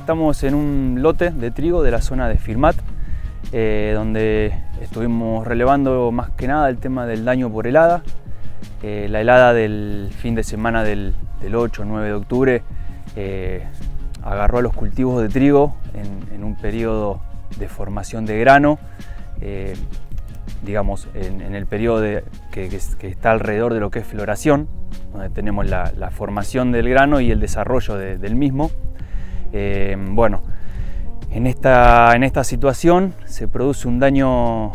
estamos en un lote de trigo de la zona de Firmat, donde estuvimos relevando más que nada el tema del daño por helada. La helada del fin de semana del 8 o 9 de octubre agarró a los cultivos de trigo en un periodo de formación de grano, digamos en el periodo que está alrededor de lo que es floración, donde tenemos la formación del grano y el desarrollo del mismo. Bueno, en esta situación se produce un daño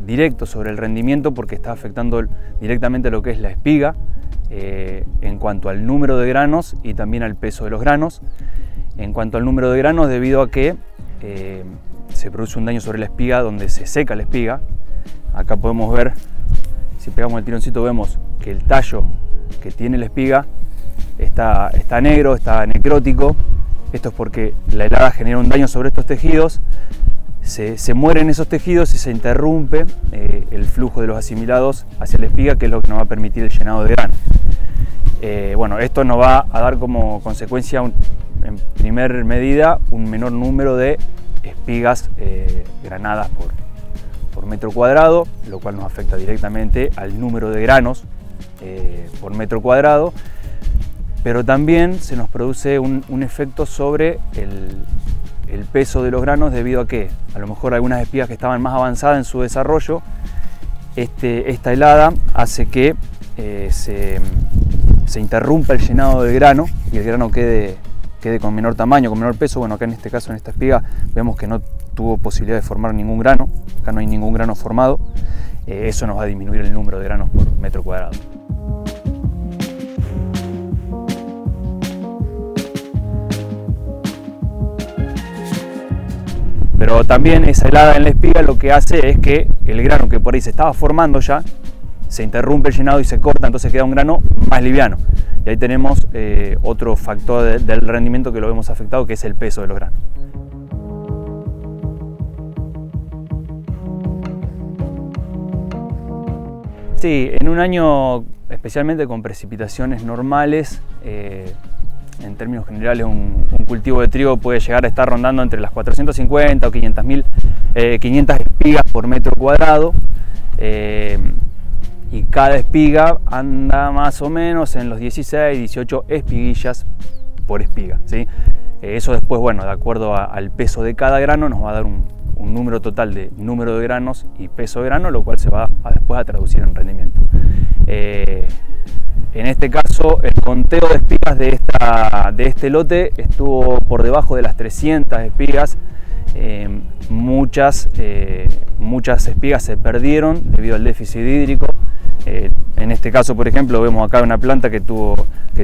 directo sobre el rendimiento porque está afectando directamente lo que es la espiga en cuanto al número de granos y también al peso de los granos. En cuanto al número de granos, debido a que se produce un daño sobre la espiga donde se seca la espiga. Acá podemos ver, si pegamos el tironcito, vemos que el tallo que tiene la espiga está negro, está necrótico. Esto es porque la helada genera un daño sobre estos tejidos, se mueren esos tejidos y se interrumpe el flujo de los asimilados hacia la espiga, que es lo que nos va a permitir el llenado de grano. Bueno, esto nos va a dar como consecuencia, en primer medida, un menor número de espigas granadas por metro cuadrado, lo cual nos afecta directamente al número de granos por metro cuadrado. Pero también se nos produce un efecto sobre el peso de los granos, debido a que a lo mejor algunas espigas que estaban más avanzadas en su desarrollo, esta helada hace que se interrumpa el llenado del grano y el grano quede con menor tamaño, con menor peso. Bueno, acá en este caso, en esta espiga, vemos que no tuvo posibilidad de formar ningún grano, acá no hay ningún grano formado. Eso nos va a disminuir el número de granos por metro cuadrado. Pero también esa helada en la espiga lo que hace es que el grano que por ahí se estaba formando ya, se interrumpe el llenado y se corta, entonces queda un grano más liviano. Y ahí tenemos otro factor del rendimiento que lo vemos afectado, que es el peso de los granos. Sí, en un año especialmente con precipitaciones normales, en términos generales un cultivo de trigo puede llegar a estar rondando entre las 450 o 500 espigas por metro cuadrado, y cada espiga anda más o menos en los 16, 18 espiguillas por espiga, ¿sí? Eso después, bueno, de acuerdo al peso de cada grano, nos va a dar un número total de número de granos y peso de grano, lo cual se va después a traducir en rendimiento. En este caso, el conteo de espigas de este lote estuvo por debajo de las 300 espigas. Muchas espigas se perdieron debido al déficit hídrico. En este caso, por ejemplo, vemos acá una planta que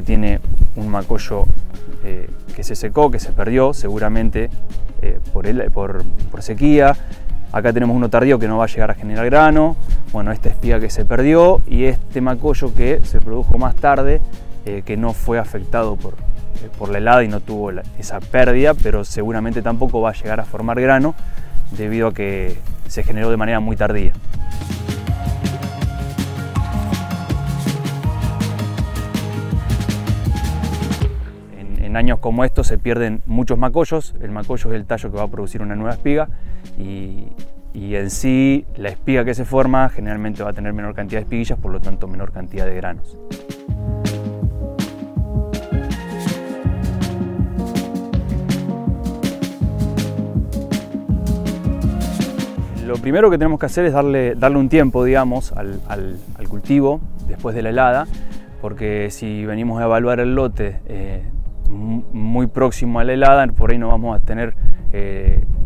tiene un macollo que se secó, que se perdió, seguramente por sequía. Acá tenemos uno tardío que no va a llegar a generar grano. Bueno, esta espiga que se perdió y este macollo que se produjo más tarde, que no fue afectado por la helada y no tuvo esa pérdida, pero seguramente tampoco va a llegar a formar grano debido a que se generó de manera muy tardía. En años como estos se pierden muchos macollos. El macollo es el tallo que va a producir una nueva espiga y en sí la espiga que se forma generalmente va a tener menor cantidad de espiguillas, por lo tanto menor cantidad de granos. Lo primero que tenemos que hacer es darle un tiempo, digamos, al cultivo después de la helada, porque si venimos a evaluar el lote muy próximo a la helada, por ahí no vamos a tener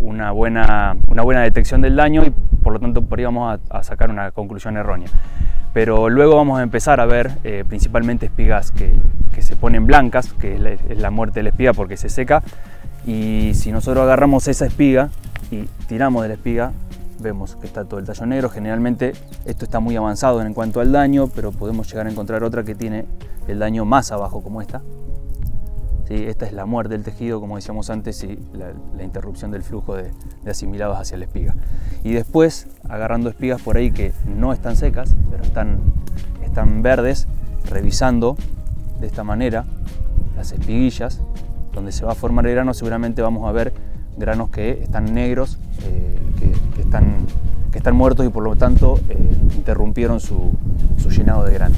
una buena detección del daño y por lo tanto por ahí vamos a sacar una conclusión errónea. Pero luego vamos a empezar a ver principalmente espigas que se ponen blancas, que es la muerte de la espiga porque se seca, y si nosotros agarramos esa espiga y tiramos de la espiga, vemos que está todo el tallo negro. Generalmente esto está muy avanzado en cuanto al daño, pero podemos llegar a encontrar otra que tiene el daño más abajo, como esta. ¿Sí? Esta es la muerte del tejido, como decíamos antes, y la interrupción del flujo de asimilados hacia la espiga. Y después, agarrando espigas por ahí que no están secas, pero están verdes, revisando de esta manera las espiguillas, donde se va a formar el grano, seguramente vamos a ver granos que están negros, que están muertos y por lo tanto interrumpieron su llenado de grano.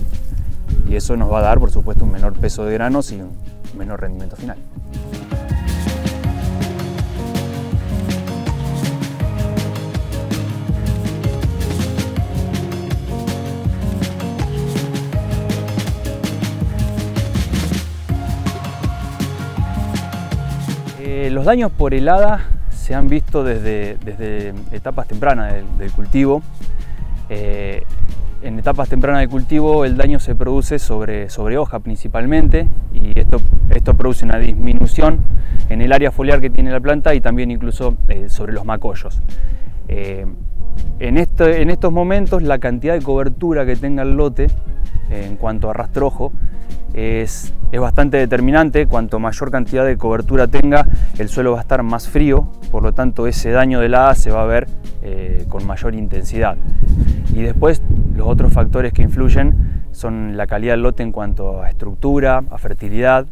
Y eso nos va a dar, por supuesto, un menor peso de granos y un menor rendimiento final. Los daños por helada se han visto desde etapas tempranas del cultivo. En etapas tempranas del cultivo el daño se produce sobre hoja principalmente, y esto produce una disminución en el área foliar que tiene la planta y también incluso sobre los macollos. En estos momentos la cantidad de cobertura que tenga el lote en cuanto a rastrojo es bastante determinante. Cuanto mayor cantidad de cobertura tenga, el suelo va a estar más frío, por lo tanto ese daño de helada se va a ver con mayor intensidad. Y después los otros factores que influyen son la calidad del lote en cuanto a estructura, a fertilidad,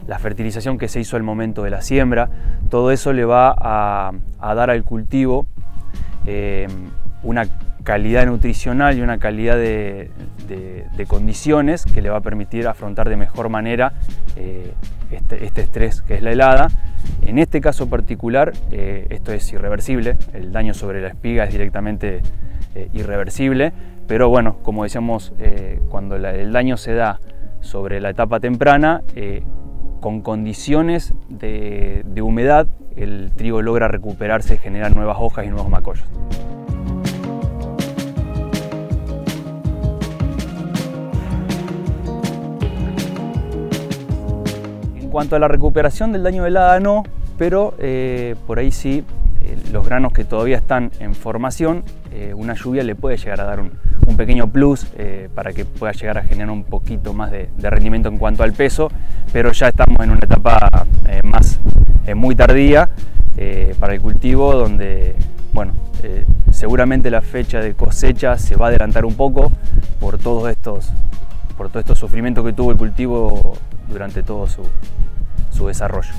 la fertilización que se hizo al momento de la siembra. Todo eso le va a dar al cultivo una calidad nutricional y una calidad de condiciones que le va a permitir afrontar de mejor manera este estrés que es la helada. En este caso particular, esto es irreversible, el daño sobre la espiga es directamente irreversible, pero bueno, como decíamos, cuando el daño se da sobre la etapa temprana, con condiciones de humedad, el trigo logra recuperarse, generar nuevas hojas y nuevos macollos. En cuanto a la recuperación del daño de helada, no, pero por ahí sí, los granos que todavía están en formación, una lluvia le puede llegar a dar un pequeño plus para que pueda llegar a generar un poquito más de rendimiento en cuanto al peso, pero ya estamos en una etapa muy tardía para el cultivo, donde bueno, seguramente la fecha de cosecha se va a adelantar un poco por todos estos sufrimientos que tuvo el cultivo durante todo su desarrollo.